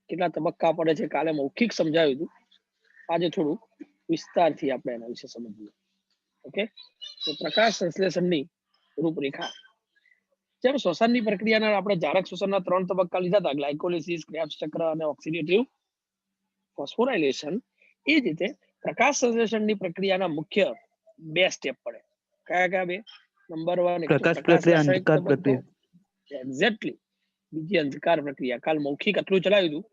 કેટલા તબક્કા પડે છે કાલે મૌખિક સમજાવ્યું હતું, આજે થોડું વિસ્તારથી આપણે એના વિશે સમજીએ. ઓકે, તો પ્રકાશ સંશ્લેષણની રૂપરેખા. જેમ શ્વસનની પ્રક્રિયાના આપણે જારક શ્વસનના 3 તબક્કા લીધા હતા, ગ્લાયકોલિસિસ, ક્રેબ્સ ચક્ર અને ઓક્સિડેટિવ ફોસ્ફોરાયલેશન. એ જ રીતે પ્રકાશ સંશ્લેષણની પ્રક્રિયાના મુખ્ય 2 સ્ટેપ પડે. કયા કયા 2? નંબર 1 પ્રકાશ પ્રક્રિયા, અંધકાર પ્રક્રિયા. એક્ઝેક્ટલી. બીજી અંધકાર પ્રક્રિયા. કાલ મૌખિક આટલું ચલાવ્યું હતું.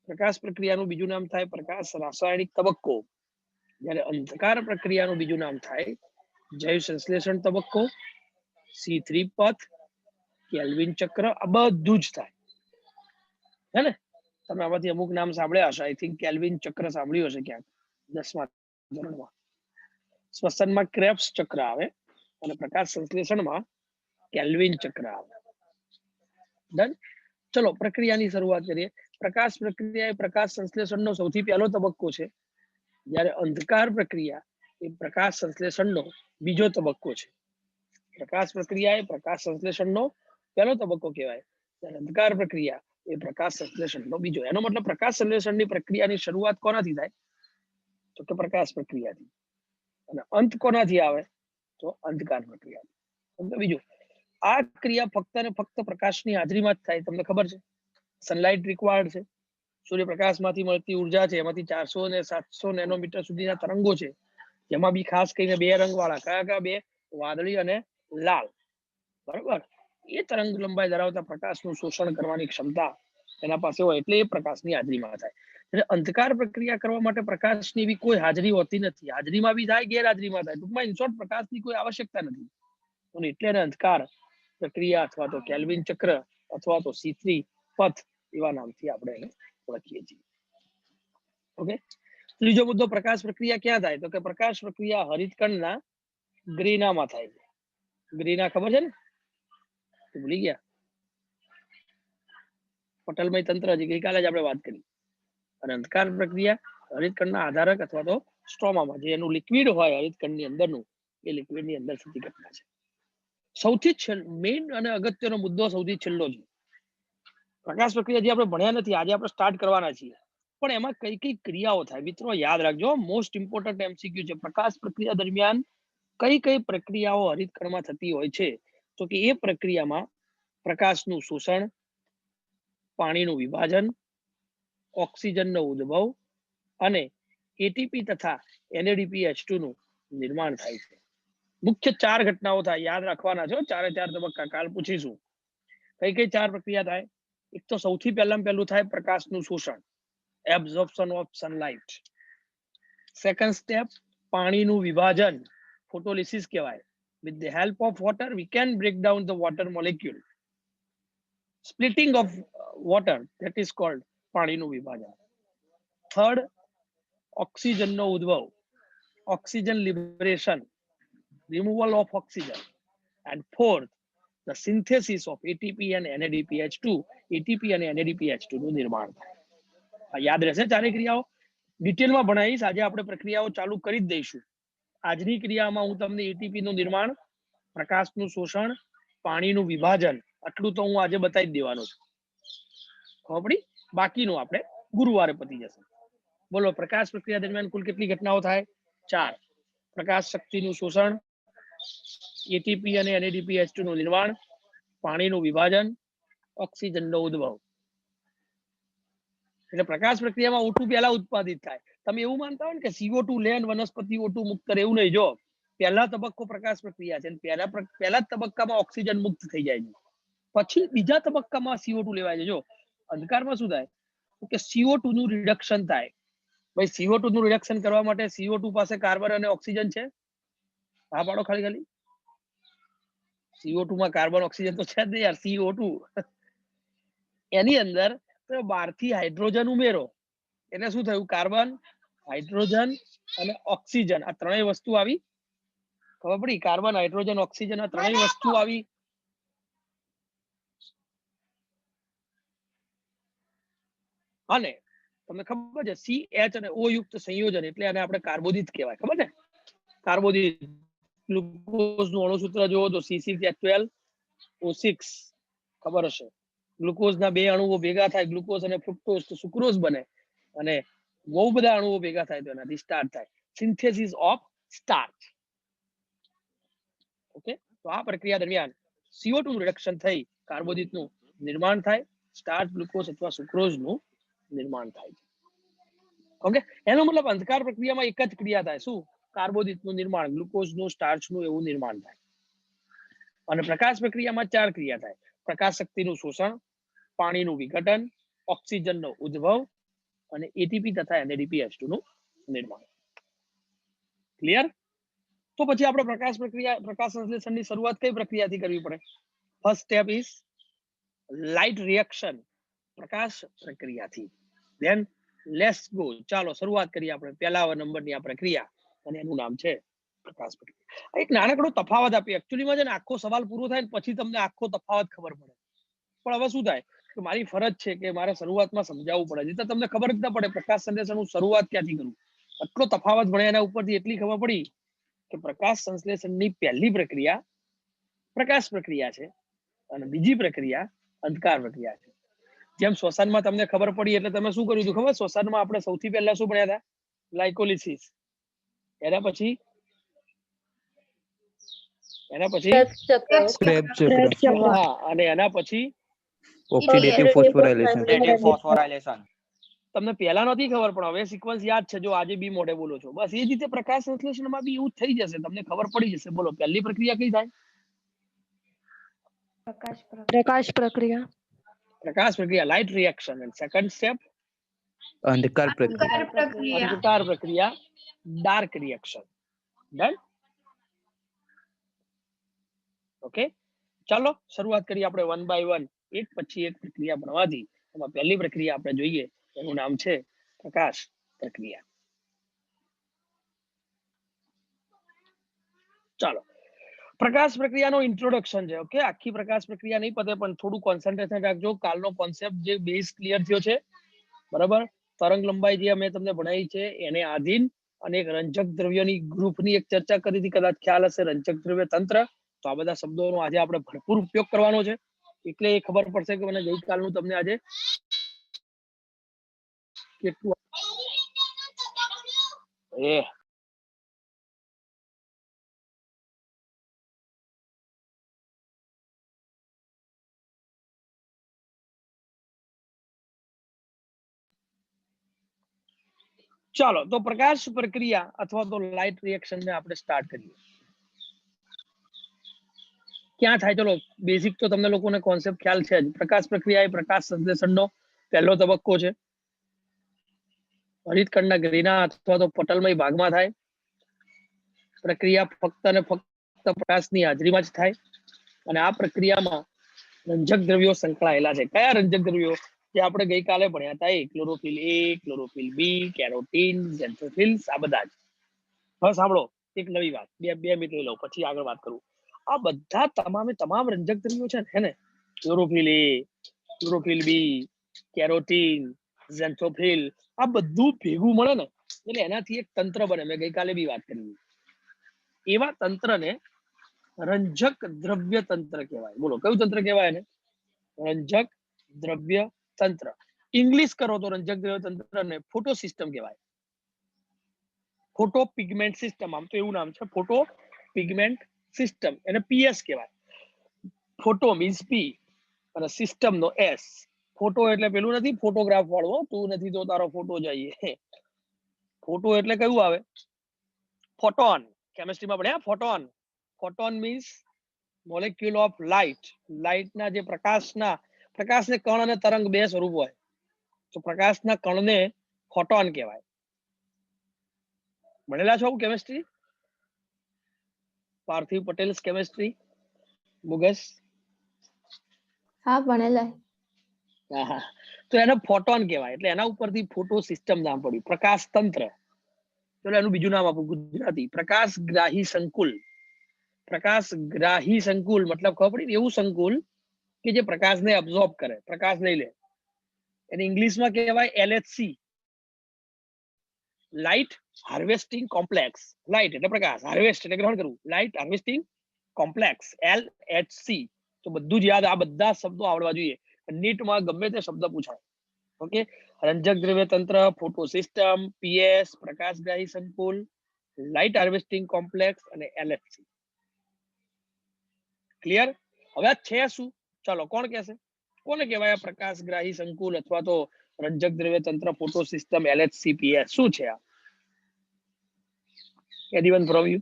પ્રકાશ પ્રક્રિયાનું બીજું નામ થાય પ્રકાશ રાસાયણિક તબક્કો, જ્યારે અંધકાર પ્રક્રિયાનું બીજું નામ થાય જૈવ સંશ્લેષણ તબક્કો, C3 પથ, કેલ્વિન ચક્ર. આ બધું જ થાય હે ને. તમે આમાંથી અમુક નામ સાંભળ્યા હશે. આઈ થિંક કેલ્વિન ચક્ર સાંભળ્યું હશે ક્યાંક 10મા ધોરણમાં. શ્વસનમાં ક્રેબ્સ ચક્ર આવે અને પ્રકાશ સંશ્લેષણમાં કેલ્વિન ચક્ર આવે. ડન. ચલો પ્રક્રિયાની શરૂઆત કરીએ. પ્રકાશ પ્રક્રિયા એ પ્રકાશ સંશ્લેષણનો સૌથી પહેલો તબક્કો છે, જ્યારે અંધકાર પ્રક્રિયા એ પ્રકાશ સંશ્લેષણનો બીજો તબક્કો છે. પ્રકાશ પ્રક્રિયા એ પ્રકાશ સંશ્લેષણનો પહેલો તબક્કો કહેવાય, જ્યારે અંધકાર પ્રક્રિયા એ પ્રકાશ સંશ્લેષણનો બીજો. એનો મતલબ પ્રકાશ સંશ્લેષણની પ્રક્રિયાની શરૂઆત કોનાથી થાય? તો કે પ્રકાશ પ્રક્રિયાથી. અને અંત કોનાથી આવે? તો અંધકાર પ્રક્રિયાથી. બીજું, આ ક્રિયા ફક્ત ને ફક્ત પ્રકાશની હાજરીમાં જ થાય. તમને ખબર છે, સનલાઇટ રિક્વાયર્ડ છે. સૂર્યપ્રકાશમાંથી મળતી ઉર્જા છે, એમાંથી 400 ને 700 નેનોમીટર સુધીના તરંગો છે, જેમાં બી ખાસ કરીને 2 રંગવાળા. કયા કયા 2? વાદળી અને લાલ. બરાબર. એ તરંગ લંબાઈ ધરાવતા પ્રકાશનું શોષણ કરવાની ક્ષમતા એના પાસે હોય, એટલે એ પ્રકાશની હાજરીમાં થાય. એટલે અંધકાર પ્રક્રિયા કરવા માટે પ્રકાશની બી કોઈ હાજરી હોતી નથી. હાજરીમાં બી થાય, ગેરહાજરીમાં થાય. ટૂંકમાં ઇન શોર્ટ પ્રકાશની કોઈ આવશ્યકતા નથી. અને એટલે એને અંધકાર પ્રક્રિયા અથવા તો કેલ્વિન ચક્ર અથવા તો C3 પથ એવા નામથી આપણે એને ઓળખીએ છીએ. ઓકે. ત્રીજો મુદ્દો, પ્રકાશ પ્રક્રિયા ક્યાં થાય? તો કે પ્રકાશ પ્રક્રિયા હરિતકણના ગ્રીનામાં થાય છે. ગ્રીના ખબર છે ને? ભૂલી ગયા? પટલમય તંત્ર છે, ગઈકાલે જ આપણે વાત કરી. અને અંધકાર પ્રક્રિયા હરિતકણના આધારક અથવા તો સ્ટ્રોમામાં, જે એનું લિક્વિડ હોય હરિતકણની અંદરનું, એ લિક્વિડની અંદર થતી ઘટના છે. સૌથી મેઇન અને અગત્યનો મુદ્દો સૌથી છેલ્લો છે. પ્રકાશ પ્રક્રિયા જે આપણે ભણ્યા નથી, આજે આપણે સ્ટાર્ટ કરવાના છીએ. પણ એમાં કઈ કઈ ક્રિયાઓ થાય મિત્રો યાદ રાખજો. મોસ્ટ ઇમ્પોર્ટન્ટ MCQ છે. પ્રકાશ પ્રક્રિયા દરમિયાન કઈ કઈ પ્રક્રિયાઓ હરિતકણમાં થતી હોય છે? તો કે એ પ્રક્રિયામાં પ્રકાશનું શોષણ, પાણીનું વિભાજન, ઓક્સિજનનો ઉદ્ભવ અને એટીપી તથા NADPH2 નું નિર્માણ થાય છે. મુખ્ય 4 ઘટનાઓ થાય, યાદ રાખવાના છો. 4 તબક્કા કાલ પૂછીશું. કઈ કઈ 4 પ્રક્રિયા થાય? એક તો સૌથી પહેલું થાય પ્રકાશનું શોષણ, absorption of sunlight. Second step, પાણીનું વિભાજન, ફોટોલિસિસ કહેવાય. With the help of water we can break down the water molecule. Splitting of water, that is called પાણીનું વિભાજન. થર્ડ, ઓક્સિજનનો ઉદ્ભવ, oxygen liberation, removal of oxygen. And fourth, the synthesis of ATP and NADPH2. ATP અને NADPH2 નું નિર્માણ થાય. યાદ રહેશે 4 ક્રિયાઓ? ડિટેલમાં ભણાવીશ. આજે આપણે પ્રક્રિયાઓ ચાલુ કરી જ દઈશું. આજની ક્રિયામાં હું તમને એટીપી નું નિર્માણ, પ્રકાશનું શોષણ, પાણીનું વિભાજન, આટલું તો હું આજે બતાવી જ દેવાનો છું. ખબર પડી? બાકીનું આપણે ગુરુવારે પતી જશે. બોલો, પ્રકાશ પ્રક્રિયા દરમિયાન કુલ કેટલી ઘટનાઓ થાય? 4. પ્રકાશ શક્તિનું શોષણ, એટીપી અને NADPH2 નું નિર્માણ, પાણીનું વિભાજન, ઓક્સિજનનો ઉદ્ભવ. એટલે પ્રકાશ પ્રક્રિયામાં O2 પહેલા ઉત્પાદિત થાય. તમે એવું માનતા હોય ને કે CO2 લે અને વનસ્પતિ O2 મુક્ત કરે, એવું નહીં. જો પહેલા તબક્કો પ્રકાશ પ્રક્રિયા છે, પહેલા તબક્કામાં ઓક્સિજન મુક્ત થઈ જાય છે, પછી બીજા તબક્કામાં CO2 લેવાય છે. જો અંધકારમાં શું થાય કે CO2 નું રિડક્શન થાય. ભાઈ CO2 નું રિડક્શન કરવા માટે CO2 પાસે કાર્બન અને ઓક્સિજન છે? હા પાડો ખાલી. CO2 માં કાર્બન ઓક્સિજન તો છે જ નહીં યાર. CO2 એની અંદર બહારથી હાઇડ્રોજન ઉમેરો એટલે શું થયું? કાર્બન, હાઇડ્રોજન અને ઓક્સિજન, આ ત્રણેય વસ્તુ આવી. ખબર પડી? કાર્બન, હાઇડ્રોજન, ઓક્સિજન, આ ત્રણેય વસ્તુ આવી. અને તમને ખબર છે CH અને O યુક્ત સંયોજન એટલે આને આપણે કાર્બોદિત કહેવાય. ખબર છે? કાર્બોદિત. ગ્લુકોઝ નું અણુસૂત્ર જોવો તો C6H12O6. ખબર હશે. ગ્લુકોઝના બે અણુઓ ભેગા થાય, ગ્લુકોઝ અને ફ્રુક્ટોઝ, તો સુક્રોઝ બને, અને બહુ બધા અણુઓ ભેગા થાય તો એનાથી સ્ટાર્ચ થાય. Synthesis of starch. ઓકે, તો આ પ્રક્રિયા દરમિયાન CO2 નું રિડક્શન થઈ કાર્બોદિતનું નિર્માણ થાય, સ્ટાર્ચ, ગ્લુકોઝ અથવા સુક્રોઝનું નિર્માણ થાય છે. ઓકે, એનો મતલબ અંધકાર પ્રક્રિયામાં એક જ ક્રિયા થાય, શું? કાર્બોદિતનું નિર્માણ, ગ્લુકોઝનું, સ્ટાર્ચનું એવું નિર્માણ થાય. અને પ્રકાશ પ્રક્રિયામાં 4 ક્રિયા થાય: પ્રકાશ શક્તિનું શોષણ, પાણીનું વિઘટન, ઓક્સિજનનો ઉદ્ભવ અને એટીપી તથા NADPH2 નું નિર્માણ. ક્લિયર? તો પછી આપણે પ્રકાશ સંશ્લેષણની શરૂઆત કઈ પ્રક્રિયાથી કરવી પડે? First step is light reaction, પ્રકાશ પ્રક્રિયાથી. ધેન લેટ્સ ગો, ચાલો શરૂઆત કરીએ આપણે પહેલા નંબરની આ પ્રક્રિયા, અને એનું નામ છે પ્રકાશ પ્રક્રિયા. એક નાનકડો તફાવત આપીએ. એકચ્યુઅલીમાં છે ને આખો સવાલ પૂરો થાય ને પછી તમને આખો તફાવત ખબર પડે. પણ હવે શું થાય કે મારી ફરજ છે કે મારે શરૂઆતમાં સમજાવવું પડે, જેથી તમને ખબર જ ના પડે પ્રકાશ સંશ્લેષણનું શરૂઆત ક્યાંથી કરું. આટલો તફાવત ભણ્યા એના ઉપરથી એટલી ખબર પડી કે પ્રકાશ સંશ્લેષણની પહેલી પ્રક્રિયા પ્રકાશ પ્રક્રિયા છે અને બીજી પ્રક્રિયા અંધકાર પ્રક્રિયા છે. જેમ શ્વસનમાં તમને ખબર પડી એટલે તમે શું કર્યું હતું ખબર? શ્વસનમાં આપણે સૌથી પહેલા શું ભણ્યા હતા? ગ્લાયકોલિસિસ. એના પછી ક્રેબ્સ ચક્ર, હા, અને એના પછી ઓક્સિડેટિવ ફોસ્ફોરાયલેશન. તમને પહેલા નથી ખબર પણ હવે સિક્વન્સ યાદ છે, જો આજે બી મોઢે બોલો છો. બસ એ જ રીતે પ્રકાશ સંશ્લેષણમાં બી એવું થઈ જશે, તમને ખબર પડી જશે. બોલો પહેલી પ્રક્રિયા કઈ થાય? પ્રકાશ પ્રક્રિયા. પ્રકાશ પ્રક્રિયા, light reaction. And second step અંધકાર પ્રક્રિયા. અંધકાર પ્રક્રિયા, ડાર્ક રિએક્શન. ડન? ઓકે, ચાલો શરૂઆત કરીએ આપણે વન બાય વન, એક પછી એક પ્રક્રિયા ભણવાથી. એમાં પહેલી પ્રક્રિયા આપણે જોઈએ, એનું નામ છે પ્રકાશ પ્રક્રિયા. ચાલો, પ્રકાશ પ્રક્રિયાનો ઇન્ટ્રોડક્શન છે. ઓકે, આખી પ્રકાશ પ્રક્રિયા નહીં પતે પણ થોડું કોન્સન્ટ્રેશન રાખજો. કાલનો કોન્સેપ્ટ જે બેઝ ક્લિયર થયો છે, બરાબર? તરંગ લંબાઈ જે અમે તમને ભણાવી છે એને આધીન અને એક રંજક દ્રવ્યની ગ્રુપની એક ચર્ચા કરી હતી, કદાચ ખ્યાલ હશે, રંજક દ્રવ્ય તંત્ર. તો આ બધા શબ્દોનો આજે આપણે ભરપૂર ઉપયોગ કરવાનો છે, એટલે એ ખબર પડશે કે મને ગઈકાલનું તમને આજે કેટલું ચાલો, તો પ્રકાશ પ્રક્રિયા અથવા તો લાઇટ રિએક્શન ને આપણે સ્ટાર્ટ કરીએ. ક્યાં થાય? ચલો બેઝિક તો તમને લોકોને કોન્સેપ્ટ ખ્યાલ છે જ. પ્રકાશ પ્રક્રિયા એ પ્રકાશ સંશ્લેષણનો પહેલો તબક્કો છે. હરિતકણના ગ્રેના અથવા તો પટલમય ભાગમાં થાય. પ્રક્રિયા ફક્ત અને ફક્ત પ્રકાશની હાજરીમાં જ થાય, અને આ પ્રક્રિયામાં રંજક દ્રવ્યો સંકળાયેલા છે. કયા રંજક દ્રવ્યો? જે આપણે ગઈકાલે ભણ્યા હતા, chlorophyll A, chlorophyll B, carotene, xanthophylls, આ બધા જ. હવે સાંભળો એક નવી વાત, બે મિનિટ લઈ લો પછી આગળ વાત કરું. આ બધા તમામ રંજક દ્રવ્યો છે ને, chlorophyll A, chlorophyll B, carotene, xanthophyll, આ બધું ભેગું મળે ને એટલે એનાથી એક તંત્ર બને. મેં ગઈકાલે બી વાત કરી. એવા તંત્રને રંજક દ્રવ્ય તંત્ર કહેવાય. બોલો કયું તંત્ર કહેવાય એને? રંજક દ્રવ્ય તંત્ર. ઇંગ્લિશ કરો તો રંજક દ્રવ્ય તંત્રને ફોટો સિસ્ટમ કહેવાય. ફોટો પિગમેન્ટ સિસ્ટમ, આમ તો એવું નામ છે, ફોટો પિગમેન્ટ સિસ્ટમ. એને PS કહેવાય. ફોટો મીન્સ P અને સિસ્ટમ નો S. ફોટો એટલે પેલું નથી ફોટોગ્રાફ વાળો, તું નથી તો તારો ફોટો જઈએ. ફોટો એટલે કયું આવે? ફોટોન. કેમિસ્ટ્રીમાં ભણ્યા photon. Photon means molecule of light. લાઇટના જે પ્રકાશને કણ અને તરંગ બે સ્વરૂપ હોય, તો પ્રકાશના કણને ફોટોન કહેવાય. ભણેલા છો કેમિસ્ટ્રી? પાર્થિવ પટેલ કેમિસ્ટ્રી, મુગસ? હા ભણેલા. હા, તો એને ફોટોન કહેવાય. એટલે એના ઉપરથી ફોટો સિસ્ટમ નામ પડ્યું, પ્રકાશ તંત્ર. ચલો એનું બીજું નામ આપું ગુજરાતી, પ્રકાશ ગ્રાહી સંકુલ. પ્રકાશ ગ્રાહી સંકુલ મતલબ ખબર પડી? એવું સંકુલ કે જે પ્રકાશને અબ્સોર્બ કરે, પ્રકાશ લઈ લે. એને ઇંગ્લિશમાં કહેવાય LHC, light harvesting complex. Light એટલે પ્રકાશ, હાર્વેસ્ટ એટલે ગ્રહણ કરવું, લાઇટ હાર્વેસ્ટિંગ કોમ્પ્લેક્સ, LHC. તો બધું જ યાદ, આ બધા શબ્દો આવડવા જોઈએ. નીટમાં ગમે તે શબ્દ પૂછાય. ઓકે, રંજક દ્રવ્ય તંત્ર, ફોટો સિસ્ટમ, પીએસ પ્રકાશગ્રાહી સંકુલ, લાઇટ હાર્વેસ્ટિંગ કોમ્પ્લેક્સ અને એલએફસી. ક્લિયર? હવે આ છે શું? ચાલો કોણ કહેશે? કોને કહેવાય પ્રકાશગ્રાહી સંકુલ અથવા તો રંજક દ્રવ્ય તંત્ર, ફોટો સિસ્ટમ, એલએચસી, પીએસ? શું છે આ? anyone from you?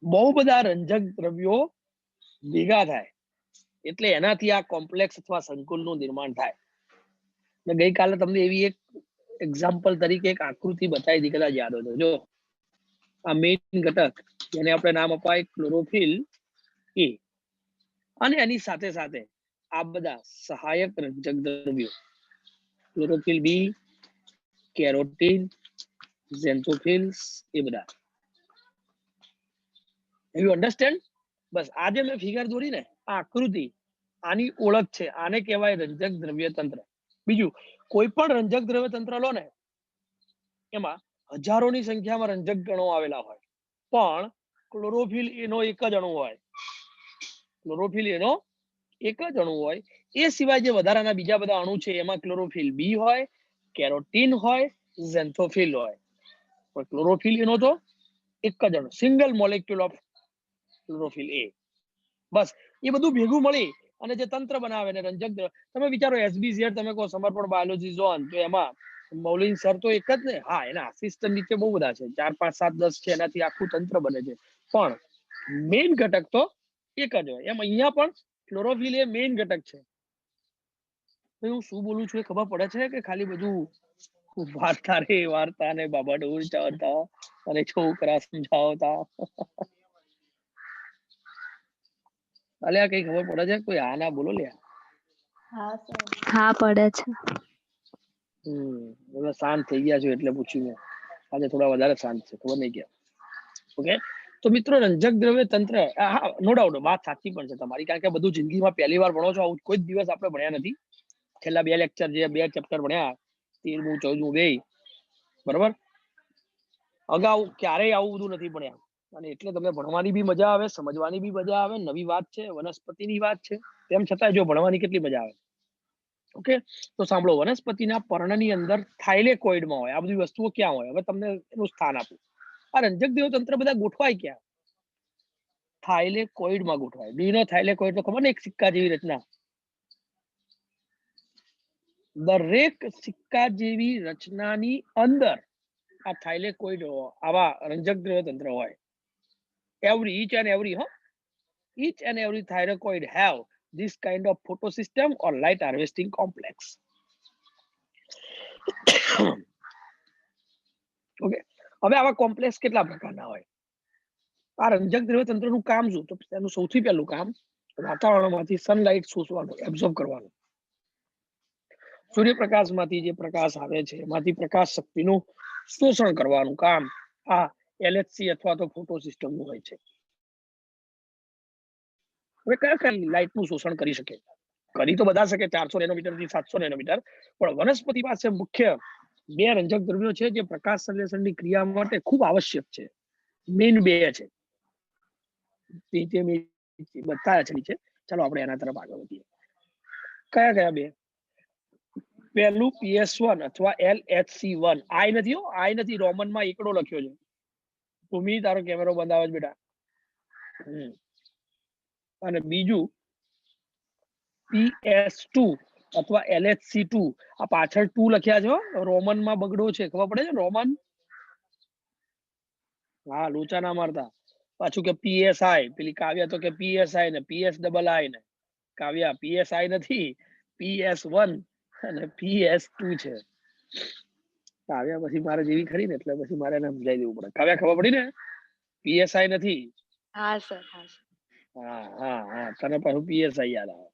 બહુ બધા રંજક દ્રવ્યો ભેગા થાય એટલે એનાથી આ કોમ્પ્લેક્સ અથવા સંકુલનું નિર્માણ થાય. મેં ગઈકાલે તમને એવી એક એક્ઝામ્પલ તરીકે એક આકૃતિ બતાવી હતી, કદાચ યાદ હોય તો. જો આ મેઇન ઘટક જેને આપણે નામ અપાય ક્લોરોફિલ એ, અને એની સાથે સાથે આ બધા સહાયક રંજક દ્રવ્યો ક્લોરોફિલ બી, કેરોટીન, ઝેન્થોફિલ્સ, એ બધા. You understand? બસ આજે મેં ફિગર દોરી ને આ આકૃતિ, આની ઓળખ છે. આને કહેવાય રંજક દ્રવ્ય તંત્ર. બીજું કોઈ પણ રંજક દ્રવ્ય તંત્ર લો ને, એમાં હજારોની સંખ્યામાં રંજક ગણો આવેલા હોય, પણ ક્લોરોફિલ એનો એક જ અણુ હોય. ક્લોરોફિલ એનો એક જ અણુ હોય. એ સિવાય જે વધારાના બીજા બધા અણુ છે એમાં ક્લોરોફિલ બી હોય, કેરોટીન હોય, ઝેન્થોફિલ હોય, પણ ક્લોરોફિલ એનો તો એક જ અણુ, સિંગલ મોલેક્યુલ ઓફ ક્લોરોફિલ એ. બસ એ બધું ભેગું મળી અને જે તંત્ર બનાવે ને રંજક દ્રવ્ય. તમે વિચારો એસબીઝેડ તમે કહો, સમર્પણ બાયોલોજી ઝોન, તો એમાં મૌલિન સર તો એક જ ને. હા, એના આસિસ્ટન્ટ નીચે બહુ બધા છે, 4, 5, 7, 10 છે, એનાથી આખું તંત્ર બને છે, પણ મેઇન ઘટક તો એક જ હોય. એમ અહીંયા પણ ક્લોરોફિલ એ મેઇન ઘટક છે. હું શું બોલું છું એ ખબર પડે છે કે ખાલી બધું વાર્તા ને બાબા ડોર ચાવતા અને છોકરા સમજાવતા? અલ્યા કઈ ખબર પડે છે? કોઈ હા ના બોલો લ્યા. હા પડે છે. હવે શાંત થઈ ગયા છો એટલે પૂછ્યું મેં. આજે થોડા વધારે શાંત છે, ખબર નહીં ક્યાં. ઓકે, તો મિત્રો રંજક દ્રવ્ય તંત્ર, હા નો ડાઉટ વાત સાચી પણ છે તમારી, કારણ કે બધું જિંદગીમાં પહેલી વાર ભણો છો. આવું કોઈ દિવસ આપણે ભણ્યા નથી. છેલ્લા 2 લેક્ચર જે 2 ચેપ્ટર ભણ્યા, 13મું 14મું 2, બરાબર, અગાઉ ક્યારેય આવું બધું નથી ભણ્યા. અને એટલે તમને ભણવાની બી મજા આવે, સમજવાની બી મજા આવે. નવી વાત છે, વનસ્પતિની વાત છે, તેમ છતાં જો ભણવાની કેટલી મજા આવે. ઓકે, તો સાંભળો, વનસ્પતિના પર્ણની અંદર થાઇલેકોઇડમાં હોય આ બધી વસ્તુઓ. ક્યાં હોય? હવે તમને એનું સ્થાન આપું. આ રંજક દ્રવ્ય તંત્ર બધા ગોઠવાય ક્યાં? થાઇલેકોઇડમાં ગોઠવાય. બીનો થાઇલેકોઇડ તો ખબર ને, એક સિક્કા જેવી રચના. દરેક સિક્કા જેવી રચનાની અંદર આ થાઇલેકોઇડ આવા રંજક દ્રવ્ય તંત્ર હોય. each and every thylakoid have this kind of photosystem or light harvesting complex. Okay, હવે આવા કોમ્પ્લેક્સ કેટલા પ્રકારના હોય? આ રંજક દ્રવ્ય તંત્રનું કામ શું? તો તેનું સૌથી પહેલું કામ વાતાવરણમાંથી સનલાઇટ શોષવાનું, એબ્ઝોર્બ કરવાનું. સૂર્યપ્રકાશમાંથી જે પ્રકાશ આવે છે એમાંથી પ્રકાશ શક્તિનું શોષણ કરવાનું કામ આ એલએચસી અથવા તો ફોટો સિસ્ટમનું હોય છે. હવે કયા કયા લાઇટનું શોષણ કરી શકે? કરી તો બધા શકે, 400 નેનોમીટર થી 700 નેનોમીટર, પણ વનસ્પતિ પાસે મુખ્ય 2 રંજક દ્રવ્યો છે જે પ્રકાશ સંશ્લેષણની ક્રિયા માટે ખૂબ આવશ્યક છે. મેઇન 2 છે, તે મેં બતાવ્યા છે નીચે. ચાલો આપણે એના તરફ આગળ વધીએ. કયા કયા 2? પહેલું PS1 અથવા LHC1. આઈ નથી હો, આઈ નથી, રોમનમાં એકડો લખ્યો છે. ભૂમિ તારો કેમેરો બંધ આવે છે બેટા. અને બીજું PS2 અથવા LHC2. આ પાછળ 2 લખ્યા છે, રોમનમાં બગડો છે, ખબર પડે છે રોમન? હા, લોચા ના મારતા. પાછું કે PSI, પેલી કાવ્યા તો કે PSI ને PSII ને. કાવ્યા PSI નથી, PS1 અને PS2 છે. કાવ્યા પછી મારે જેવી ખરી ને એટલે પછી મારે એને સમજાવી દેવું પડે. કાવ્યા ખબર પડી ને? PSI નથી. હા સર. હા, તને પાછું PSI યાદ આવે.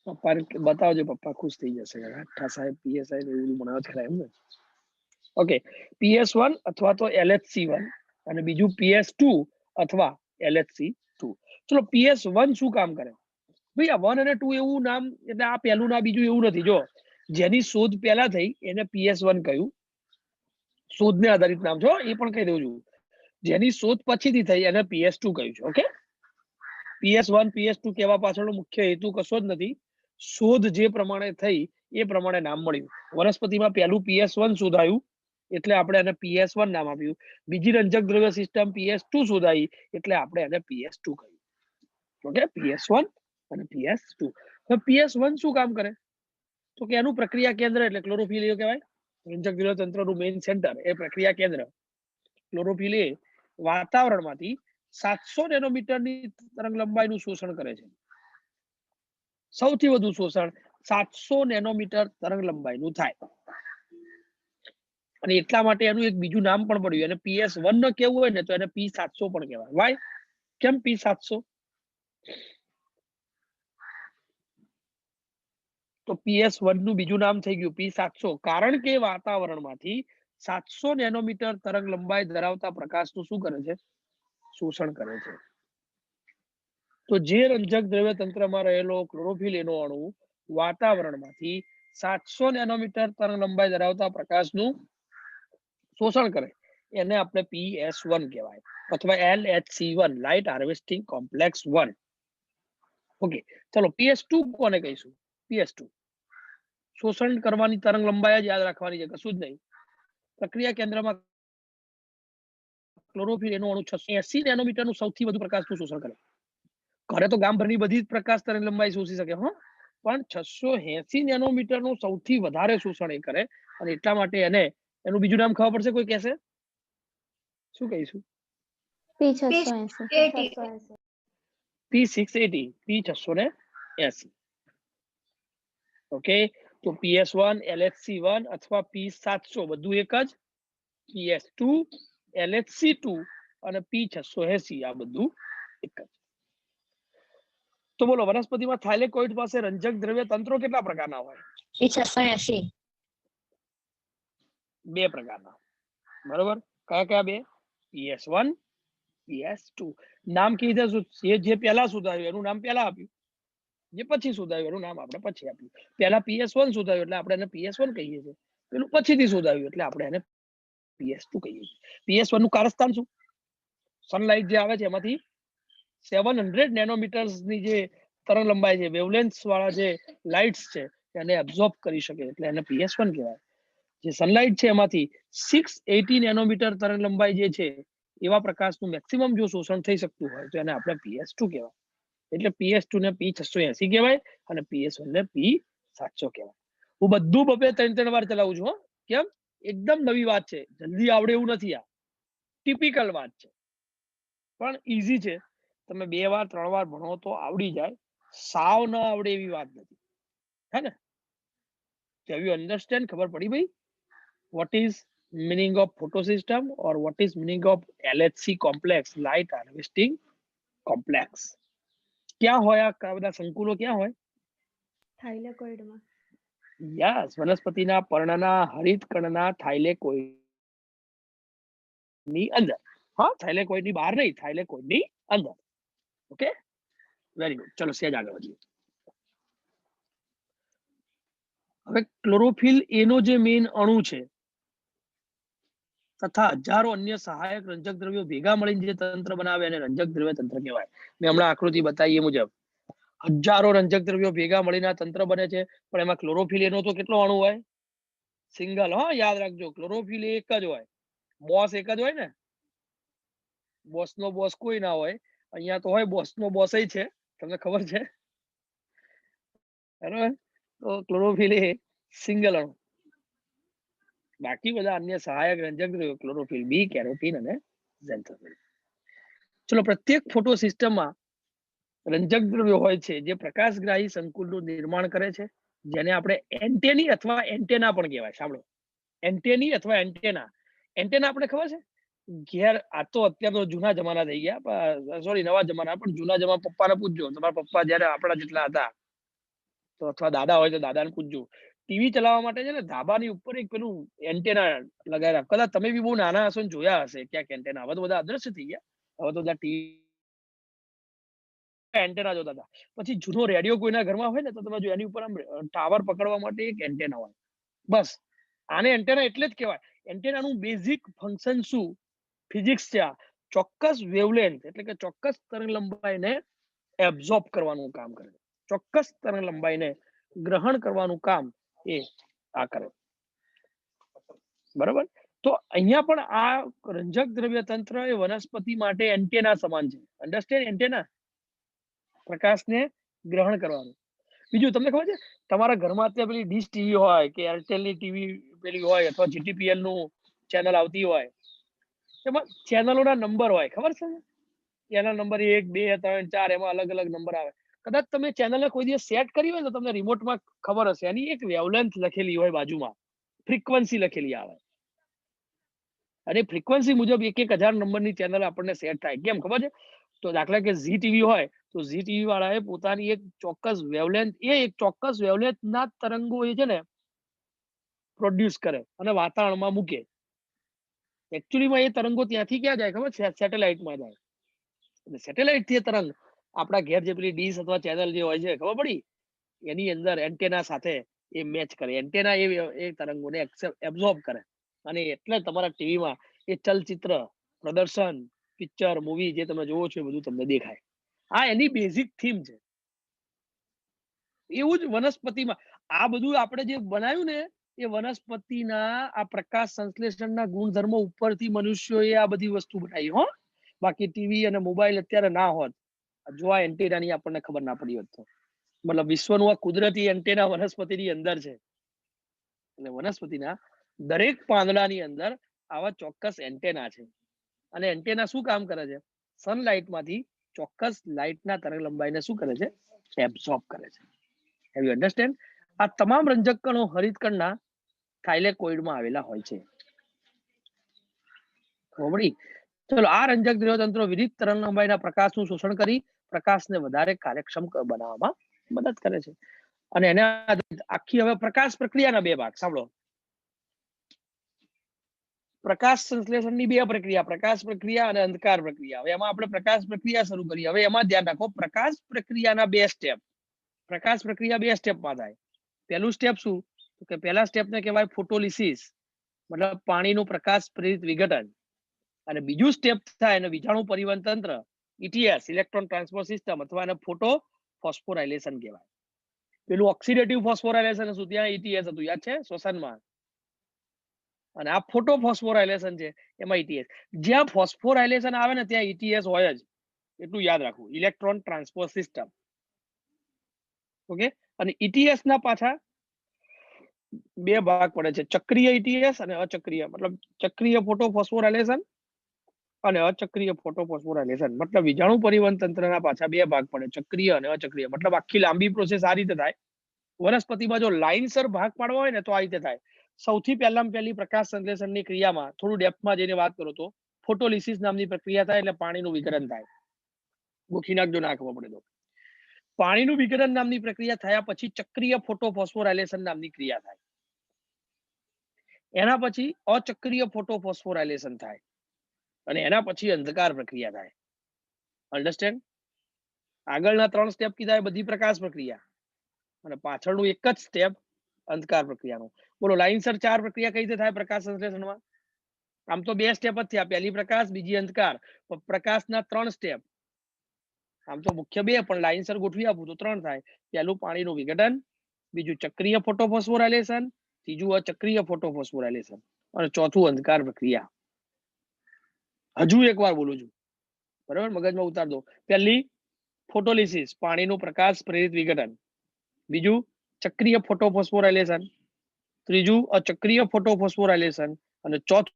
પપ્પાને બતાવજો, પપ્પા ખુશ થઈ જશે. અઠ્ઠા સાહેબ PSI ને એવું ભણાવે છે એમ ને. ઓકે, PS1 અથવા તો LHC1 અને બીજું PS2 અથવા LHC2. ચલો, PS1 શું કામ કરે? ભાઈ આ 1 અને 2 એવું નામ, એટલે આ પહેલું ના બીજું એવું નથી. જો જેની શોધ પહેલા થઈ એને PS1 કહ્યું, શોધને આધારિત નામ છો, એ પણ કહી દઉં છું. જેની શોધ પછીથી થઈ એને PS2 કહ્યું છે. ઓકે, PS1 PS2 કહેવા પાછળનો મુખ્ય હેતુ કશો જ નથી, શોધ જે પ્રમાણે થઈ એ પ્રમાણે નામ મળ્યું. વનસ્પતિમાં પહેલું PS1 શોધાયું એટલે આપણે એને PS1 નામ આપ્યું. બીજી રંજક દ્રવ્ય સિસ્ટમ PS2 શોધાઈ એટલે આપણે એને PS2 કહ્યું. ઓકે, PS1 અને PS2. હવે PS1 શું કામ કરે? તો કે એનું પ્રક્રિયા કેન્દ્ર એટલે ક્લોરોફિલ એ કહેવાય. રંજક દ્રવ્ય તંત્રનું મેઇન સેન્ટર એ પ્રક્રિયા કેન્દ્ર. ક્લોરોફિલ એ વાતાવરણમાંથી 700 નેનોમીટરની તરંગ લંબાઈનું શોષણ કરે છે. સૌથી વધુ શોષણ 700 નેનોમીટર તરંગ લંબાઈનું થાય, અને એટલા માટે એનું એક બીજું નામ પણ પડ્યું. અને PS1 ન કેવું હોય ને તો એને P700 પણ કહેવાય. વાય? કેમ P700? તો PS1 નું બીજું નામ થઈ ગયું P700, કારણ કે વાતાવરણમાંથી 700 નેનોમીટર તરંગ લંબાઈ ધરાવતા પ્રકાશનું શું કરે છે? શોષણ કરે છે. તો જે રંજક દ્રવ્ય તંત્રમાં રહેલો ક્લોરોફિલ એનો અણુ વાતાવરણમાંથી 700 નેનોમીટર તરંગ લંબાઈ ધરાવતા પ્રકાશનું શોષણ કરે એને આપણે PS1 કહેવાય, અથવા LHC1 light harvesting complex 1. Okay, ચલો PS2 કોને કહીશું? PS2 શોષણ કરવાની તરંગ લંબાઈ જ યાદ રાખવાની છે, કશું જ નહીં. પ્રક્રિયા કેન્દ્રમાં ક્લોરોફિલ એનો અણુ 680 નેનોમીટરનું સૌથી વધુ પ્રકાશનું શોષણ કરે. ઘરે તો ગામભરની બધી જ પ્રકાશ તરંગ લંબાઈ શોષી શકે, પણ 680 નેનોમીટરનું સૌથી વધારે શોષણ એ કરે, અને એટલા માટે એને એનું બીજું નામ ખબર પડશે? કોઈ કહેશે? શું કહીશું? P680. P680. ઓકે, તો PS1 LHC1 અથવા P700 બધું એક જ. PS2 LHC2 અને P680 આ બધું એક જ. તો બોલો, વનસ્પતિમાં થાઇલેકોઇડ પાસે રંજક દ્રવ્ય તંત્રો કેટલા પ્રકારના હોય? P680. 2 પ્રકારના. બરોબર, કયા કયા 2? PS1 PS2. નામ કીધે જે પહેલા શોધાયું એનું નામ પહેલા આપ્યું, જે પછી શોધાયું એનું નામ આપણે પછી આપ્યું. પહેલા PS1 શોધાયું એટલે આપણે એને PS1 કહીએ છીએ, પેલું પછીથી શોધાયું એટલે આપણે એને PS2 કહીએ છીએ. PS1 નું કારસ્તાન શું? સનલાઇટ જે આવે છે એમાંથી 700 નેનોમીટર્સની જે તરંગ લંબાઈ છે, વેવલેન્થ વાળા જે લાઇટ્સ છે એને એબ્ઝોર્બ કરી શકે એટલે એને PS1 કહેવાય. જે સનલાઇટ છે એમાંથી 680 નેનોમીટર તરંગ લંબાઈ જે છે એવા પ્રકાશનું મેક્સિમમ જો શોષણ થઈ શકતું હોય તો એને આપણે PS2 કહેવાય. એટલે PS2 ને P680 કહેવાય અને PS1 ને P700 કહેવાય. હું બધું બબે 3 વાર ચલાવું છું. કેમ? એકદમ નવી વાત છે, જલ્દી આવડે એવું નથી. આ ટિપિકલ વાત છે, પણ ઈઝી છે. તમે 2 વાર 3 વાર ભણો તો આવડી જાય, સાવ ન આવડે એવી વાત નથી, હે ને? Have you understand? ખબર પડી ભાઈ? What is meaning of photosystem or what is meaning of LHC complex, light harvesting complex? ક્યાં હોય આ બધા સંકુલો? ક્યાં હોય? થાઇલેકોઇડમાં. યસ, વનસ્પતિના પર્ણના હરિત કણના થાઇલેકોઇડની અંદર. હા, થાઇલેકોઇડની બહાર નહીં, થાઇલેકોઇડની અંદર. Okay, very good. ચલો સેજ આગળ વધીએ. હવે ક્લોરોફિલ એનો જે મેઇન અણુ છે તથા હજારો અન્ય સહાયક રંજક દ્રવ્યો ભેગા મળીને જે તંત્ર બનાવે એને રંજક દ્રવ્ય તંત્ર કહેવાય. મેં હમણાં આકૃતિ બતાવી એ મુજબ હજારો રંજક દ્રવ્યો ભેગા મળીને આ તંત્ર બને છે, પણ એમાં ક્લોરોફિલ એનો તો કેટલો અણુ હોય? સિંગલ. હા, યાદ રાખજો, ક્લોરોફિલ એક જ હોય. બોસ એક જ હોય ને? બોસનો બોસ કોઈ ના હોય. અહીંયા તો હોય, બોસનો બોસ છે, તમને ખબર છે? બરાબર, તો ક્લોરોફિલ એ સિંગલ અણુ. બાકી બધા અન્ય સહાયક રંજક દ્રવ્યો ક્લોરોફિલ બી, કેરોટીન અને ઝેન્થોફિલ. ચલો, પ્રત્યેક ફોટો સિસ્ટમમાં રંજક દ્રવ્યો હોય છે જે પ્રકાશગ્રાહી સંકુલનું નિર્માણ કરે છે, જેને આપણે એન્ટેની અથવા એન્ટેના પણ કહેવાય. સાંભળો, એન્ટેની અથવા એન્ટેના. એન્ટેના આપણે ખબર છે ઘેર, આ તો અત્યારે તો જૂના જમાના થઈ ગયા, સોરી નવા જમાના, પણ જૂના જમાના પપ્પાને પૂછજો. તમારા પપ્પા જયારે આપણા જેટલા હતા તો, અથવા દાદા હોય તો દાદાને પૂછજો. ટીવી ચલાવવા માટે છે ને ધાબાની ઉપર એક પેલું એન્ટેના લગાવ્યા. કદાચ તમે બી બહુ નાના હશો ને જોયા હશે ક્યાંક એન્ટેના. હવે તો બધા અદ્રશ્ય થઈ ગયા, હવે તો બધા ટીવી એન્ટેના જોતા હતા. પછી જૂનો રેડિયો કોઈના ઘરમાં હોય ને તો તમે જો એની ઉપર આમ ટાવર પકડવા માટે એક એન્ટેના હોય. બસ આને એન્ટેના એટલે જ કહેવાય. એન્ટેનાનું બેઝિક ફંક્શન શું? ફિઝિક્સ છે. ચોક્કસ વેવલેન્થ એટલે કે ચોક્કસ તરંગ લંબાઈને એબ્ઝોર્બ કરવાનું કામ કરે છે, ચોક્કસ તરંગ લંબાઈને ગ્રહણ કરવાનું કામ એ આ કરે. બરાબર. તો અહીંયા પણ આ રંજક દ્રવ્ય તંત્ર એ વનસ્પતિ માટે એન્ટેના સમાન છે. અન્ડરસ્ટેન્ડ? એન્ટેના પ્રકાશને ગ્રહણ કરવાનું. બીજું તમને ખબર છે તમારા ઘરમાં અત્યારે પેલી ડીશ ટીવી હોય કે એરટેલ ની ટીવી પેલી હોય અથવા જીટીપીએલ નું ચેનલ આવતી હોય, એમાં ચેનલોના નંબર હોય, ખબર છે? ચેનલ નંબર 1, 2, 3, 4 એમાં અલગ અલગ નંબર આવે. કદાચ તમે ચેનલને કોઈ દિવસ સેટ કરી હોય તો તમને રિમોટમાં ખબર હશે, એની એક વેવલેન્થ લખેલી હોય બાજુમાં, ફ્રીક્વન્સી લખેલી આવે, અને ફ્રીક્વન્સી મુજબ 1,000 નંબરની ચેનલ આપણને સેટ થાય. કેમ ખબર છે? તો દાખલા કે ઝી ટીવી હોય તો ઝી ટીવી વાળાએ પોતાની એક ચોક્કસ વેવલેન્થ, એક ચોક્કસ વેવલેન્થ ના તરંગો એ છે ને પ્રોડ્યુસ કરે અને વાતાવરણમાં મૂકે. એકચ્યુઅલીમાં એ તરંગો ત્યાંથી ક્યાં જાય ખબર છે? સેટેલાઇટમાં જાય. સેટેલાઇટ થી તરંગ આપણા ઘેર જે પેલી ડીશ અથવા ચેનલ જે હોય છે, ખબર પડી, એની અંદર એન્ટેના સાથે એ મેચ કરે. એન્ટેના એ તરંગોને એબ્ઝોર્બ કરે, અને એટલે તમારા ટીવીમાં એ ચલચિત્ર પ્રદર્શન, પિક્ચર, મૂવી જે તમે જોવો છો એ બધું તમને દેખાય. આ એની બેઝિક થીમ છે. એવું જ વનસ્પતિમાં આ બધું આપણે જે બનાવ્યું ને એ વનસ્પતિના આ પ્રકાશ સંશ્લેષણના ગુણધર્મો ઉપરથી મનુષ્યોએ આ બધી વસ્તુ બનાવી. હો, બાકી ટીવી અને મોબાઈલ અત્યારે ના હોત, જો આ એન્ટેનાની આપણને ખબર ના પડી હોત તો. મતલબ વિશ્વનું આ કુદરતી એન્ટેના વનસ્પતિની અંદર છે. અને વનસ્પતિના દરેક પાંદડાની અંદર આવા ચોક્કસ એન્ટેના છે. અને એન્ટેના શું કામ કરે છે? સનલાઇટમાંથી ચોક્કસ લાઇટના તરંગ લંબાઈને શું કરે છે? એબ્ઝોર્બ કરે છે. Have you understand? આ તમામ રંજક કણો હરિતકણના થાઇલેકોઇડમાં આવેલા હોય છે. ચલો, આ રંજક દ્રવ્યતંત્રો વિવિધ તરંગ લંબાઈના પ્રકાશનું શોષણ કરી પ્રકાશને વધારે કાર્યક્ષમ બનાવવામાં મદદ કરે છે. અને એને આખી હવે પ્રકાશ પ્રક્રિયાના બે ભાગ સાંભળો. પ્રકાશ સંશ્લેષણની બે પ્રક્રિયા, પ્રકાશ પ્રક્રિયા અને અંધકાર પ્રક્રિયા. હવે એમાં આપણે પ્રકાશ પ્રક્રિયા શરૂ કરી. હવે એમાં ધ્યાન રાખો, પ્રકાશ પ્રક્રિયાના બે સ્ટેપ. પ્રકાશ પ્રક્રિયા બે સ્ટેપમાં થાય. પહેલું સ્ટેપ શું? તો કે પહેલા સ્ટેપને કહેવાય ફોટોલિસિસ, મતલબ પાણીનું પ્રકાશ પ્રેરિત વિઘટન. અને બીજું સ્ટેપ થાય એને વિજાણુ પરિવહન તંત્ર, ઇટીએસ, ઇલેક્ટ્રોન ટ્રાન્સપોર્ટ સિસ્ટમ, અથવા એને ફોટો ફોસ્ફોરાઇલેશન કહેવાય. પેલું ઓક્સિડેટિવ ફોસ્ફોરાઇલેશન હતું, ત્યાં ઇટીએસ હતું, યાદ છે? શ્વસનમાં. અને આ ફોટો ફોસ્ફોરાઇલેશન છે, એમાં ઇટીએસ. જ્યાં ફોસ્ફોરાઇલેશન આવે ને ત્યાં ઇટીએસ હોય જ, એટલું યાદ રાખવું. Electron transport system. ઓકે. અને ઇટીએસ ના પાછા બે ભાગ પડે છે, ચક્રીય ઇટીએસ અને અચક્રીય. મતલબ ચક્રીય ફોટો ફોસ્ફોરાઇલેશન અને અચક્રીય ફોટો ફોસ્ફોરાઇલેશન. મતલબ વિજાણુ પરિવહન તંત્રના પાછા બે ભાગ પડે, ચક્રીય અને અચક્રીય. મતલબ આખી લાંબી પ્રોસેસ આ રીતે થાય. વનસ્પતિમાં જો લાઇનસર ભાગ પાડવા હોય ને તો આ રીતે થાય. સૌથી પહેલી પ્રકાશ સંશ્લેષણની ક્રિયામાં થોડું ડેપ્થમાં જઈને વાત કરો તો ફોટોલિસિસ નામની પ્રક્રિયા થાય, એટલે પાણીનું વિઘટન થાય. ગોખી નાખજો ના ખબર પડે તો. પાણીનું વિઘટન નામની પ્રક્રિયા થયા પછી ચક્રીય ફોટો ફોસ્ફોરાઇલેશન નામની ક્રિયા થાય. એના પછી અચક્રીય ફોટો ફોસ્ફોરાઇલેશન થાય, અને એના પછી અંધકાર પ્રક્રિયા થાય. અન્ડરસ્ટેન્ડ? આગળના 3 સ્ટેપ કીધા એ બધી પ્રકાશ પ્રક્રિયા, અને પાછળનું એક જ સ્ટેપ અંધકાર પ્રક્રિયાનું. બોલો, લાઇનસર 4 પ્રક્રિયા કઈ રીતે થાય પ્રકાશ સંશ્લેષણમાં? આમ તો 2 સ્ટેપ જ થયા, પહેલી પ્રકાશ, બીજી અંધકાર. પ્રકાશના 3 સ્ટેપ. આમ તો મુખ્ય 2, પણ લાઇનસર ગોઠવી આપું તો 3 થાય. પહેલું પાણીનું વિઘટન, બીજું ચક્રીય ફોટો ફોસ્ફોરાઇલેશન, ત્રીજું અચક્રીય ફોટો ફોસ્ફોરાઇલેશન, અને ચોથું અંધકાર પ્રક્રિયા. હજુ એકવાર બોલું છું, બરાબર? મગજમાં ઉતાર દો. પહેલી ફોટોલિસિસ, પાણીનું પ્રકાશ પ્રેરિત વિઘટન. બીજું ચક્રીય ફોટો ફોસ્ફોરાઇલેશન. ત્રીજું અચક્રીય ફોટો ફોસ્ફોરાઇલેશન. અને ચોથું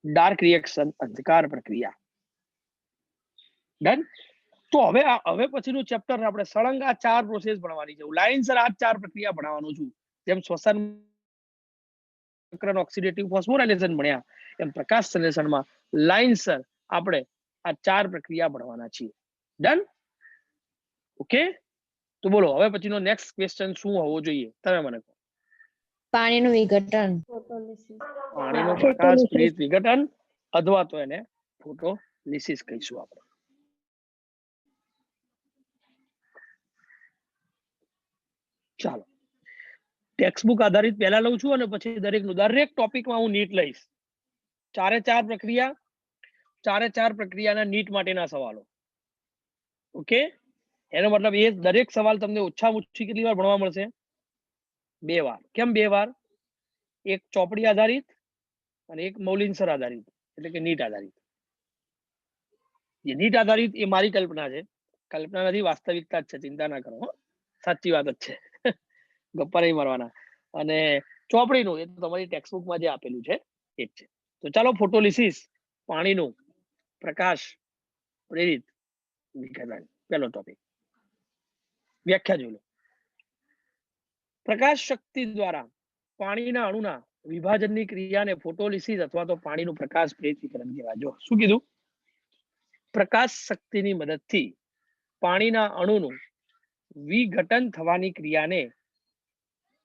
ડાર્ક રિએક્શન, અંધકાર પ્રક્રિયા. ડન? તો હવે પછીનું ચેપ્ટર આપણે સળંગ આ 4 પ્રોસેસ ભણવાની છે. લાઇનસર આ 4 પ્રક્રિયા ભણવાનું છું. જેમ શ્વસન ઓક્સિડેટિવ ફોસ્ફોરાઇલેશન ભણ્યા, એમ પ્રકાશ સંશ્લેષણમાં લાઇનસર આપણે આ 4 પ્રક્રિયા ભણવાના છીએ. ડન? ઓકે. તો બોલો, હવે પછીનો નેક્સ્ટ ક્વેશ્ચન શું હોવો જોઈએ? તમે મને કહો. પાણીનું વિઘટન. પાણીનું પ્રકાશ પ્રેરિત વિઘટન, અથવા તો એને ફોટોલિસિસ કહીશું આપણે. ચાલો, ટેક્સ્ટ બુક આધારિત પહેલા લઉં છું, અને પછી દરેક ટોપિકમાં હું નીટ લઈશ. 4 પ્રક્રિયા ચારે ચાર પ્રક્રિયાના નીટ માટેના સવાલો. ઓકે, એનો મતલબ એ દરેક સવાલ તમને ઓછામાં ઓછી કેટલી વાર ભણવા મળશે? 2 વાર. કેમ 2 વાર? એક ચોપડી આધારિત અને એક મૌલિન્સર આધારિત, એટલે કે નીટ આધારિત. જે નીટ આધારિત એ મારી કલ્પના છે, કલ્પના નથી, વાસ્તવિકતા જ છે, ચિંતા ના કરો, સાચી વાત જ છે. ગપ્પા નહીં મારવાના. અને ચોપડીનું એ તો તમારી ટેક્સ્ટબુકમાં જે આપેલું છે એ જ છે. તો ચાલો, ફોટોલિસિસ, પાણીનું પ્રકાશ પ્રેરિત વિઘટન, પહેલો ટોપિક. વ્યાખ્યા જોઈ લો. પ્રકાશ શક્તિ દ્વારા પાણીના અણુના વિભાજનની ક્રિયાને ફોટોલિસિસ અથવા તો પાણીનું પ્રકાશ પ્રેરિત વિઘટન કહેવાય. જો શું કીધું? પ્રકાશ શક્તિની મદદથી પાણીના અણુનું વિઘટન થવાની ક્રિયાને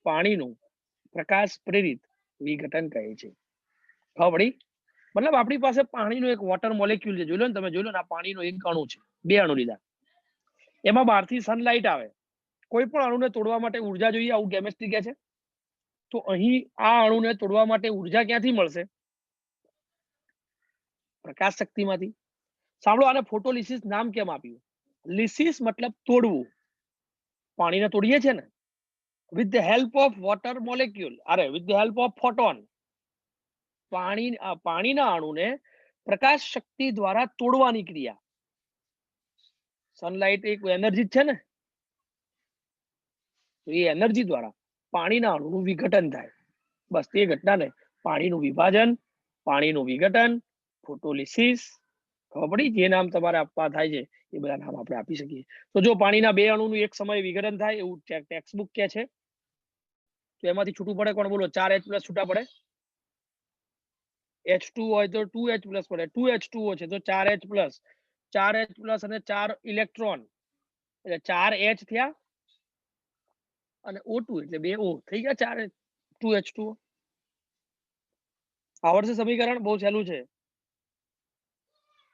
પાણીનું પ્રકાશ પ્રેરિત વિઘટન કહે છે. ખબર પડી? મતલબ આપણી પાસે પાણીનો એક વોટર મોલેક્યુલ છે, જોઈ લો ને તમે, જોઈ લો ને, આ પાણીનો એક અણુ છે, 2 અણુ લીધા, એમાં બહારથી સનલાઇટ આવે, કોઈ પણ અણુને તોડવા માટે ઉર્જા જોઈએ, આવું કેમિસ્ટ્રી કહે છે. તો અહીં આ અણુને તોડવા માટે ઉર્જા ક્યાંથી મળશે? પ્રકાશ શક્તિમાંથી. સાંભળો, આને ફોટોલિસિસ નામ કેમ આપ્યું? લિસિસ મતલબ તોડવું, પાણીને તોડીએ છે ને, with the help of water molecule, અરે with the help of photon. પાણીના અણુને પ્રકાશ શક્તિ દ્વારા તોડવાની ક્રિયા. સનલાઇટ એક એનર્જી છે ને, તો એ એનર્જી દ્વારા પાણીના અણુનું વિઘટન થાય. બસ તે ઘટનાને પાણીનું વિભાજન, પાણીનું વિઘટન, ફોટોલિસિસ, ખબર પડી? જે નામ તમારે આપવા થાય છે એ બધા નામ આપણે આપી શકીએ. તો જો પાણીના 2 અણુનું એક સમયે વિઘટન થાય એવું ટેક્સ્ટબુક કહે છે, તો એમાંથી છૂટું પડે કોણ? બોલો, 4H+ છૂટા પડે. H2 હોય તો 2H+ પડે, 2H2O છે તો 4H+, 4H+ અને 4 ઇલેક્ટ્રોન એટલે 4H થયા, અને O2 એટલે 2 O થઈ ગયા, 4 2H2O. આવડશે સમીકરણ? બહુ સહેલું છે.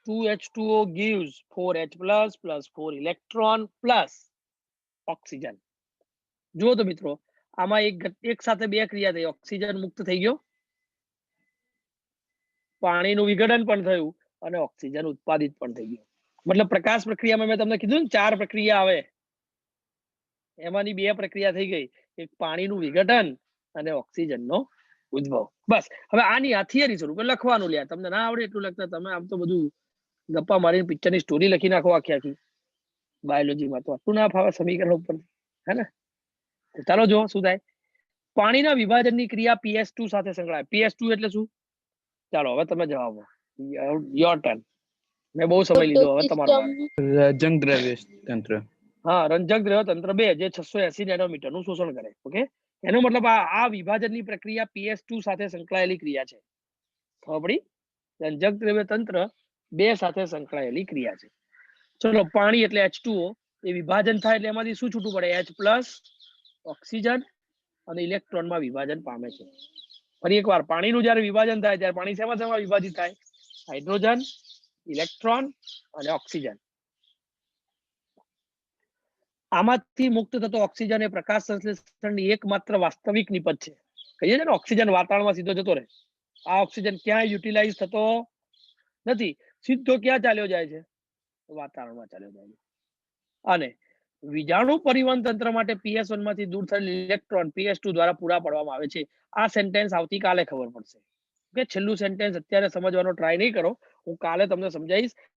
2H2O gives 4H+ plus 4 electron plus oxygen. જુઓ તો મિત્રો, આમાં એક સાથે 2 ક્રિયા થઈ, ઓક્સિજન મુક્ત થઈ ગયો, પાણીનું વિઘટન પણ થયું અને ઓક્સિજન ઉત્પાદિત પણ થઈ ગયું. મતલબ પ્રકાશ પ્રક્રિયામાં મેં તમને કીધું ને 4 પ્રક્રિયા આવે, એમાંની 2 પ્રક્રિયા થઈ ગઈ, એક પાણીનું વિઘટન અને ઓક્સિજનનો ઉદ્ભવ. બસ હવે આની આ થિયરી સ્વરૂપે લખવાનું. લ્યા, તમને ના આવડે એટલું લખતા, તમે આમ તો બધું ગપ્પા મારીને પિક્ચરની સ્ટોરી લખી નાખો આખી બાયોલોજીમાં, તો આટલું ના ફાવે સમીકરણ ઉપર, હે ને? ચાલો જો શું થાય. પાણીના વિભાજનની ક્રિયા PS2 સાથે સંકળાય. PS2 એટલે શું? ચાલો હવે તમે જવાબ, યોર ટર્ન. મેં બહુ સમય લીધો, હવે તમારો વારો. રંજક દ્રવ્ય તંત્ર. હા, રંજક દ્રવ્ય તંત્ર 2 જે 680 નેનોમીટરનું શોષણ કરે. ઓકે, એનો મતલબ આ વિભાજનની પ્રક્રિયા PS2 સાથે સંકળાયેલી ક્રિયા છે. ખબર પડી? રંજક દ્રવ્ય તંત્ર 2 સાથે સંકળાયેલી ક્રિયા છે. ચલો, પાણી એટલે H2O, એ વિભાજન થાય એટલે એમાંથી શું છૂટું પડે? H+, ઓક્સિજન અને ઇલેક્ટ્રોનમાં વિભાજન પામે છે. ફરી એકવાર, પાણીનું જ્યારે વિભાજન થાય ત્યારે પાણી શેમાં શેમાં વિભાજિત થાય? હાઇડ્રોજન, ઇલેક્ટ્રોન અને ઓક્સિજન. આમાંથી મુક્ત થતો ઓક્સિજન એ પ્રકાશ સંશ્લેષણની એકમાત્ર વાસ્તવિક નિપજ છે. કહીએ છે ને, ઓક્સિજન વાતાવરણમાં સીધો જતો રહે, આ ઓક્સિજન ક્યાંય યુટિલાઇઝ થતો નથી, સીધો ક્યાં ચાલ્યો જાય છે? વાતાવરણમાં ચાલ્યો જાય છે. અને વિજાણુ પરિવહન તંત્ર માટે PS1 માંથી દૂર થયેલ ઇલેક્ટ્રોન PS2 દ્વારા પૂરા પાડવામાં આવે છે. આ સેન્ટેન્સ આવતીકાલે ખબર પડશે. કે છેલ્લું સેન્ટેન્સ અત્યારે સમજવાનો ટ્રાય નહીં કરો, હું કાલે તમને સમજાવીશ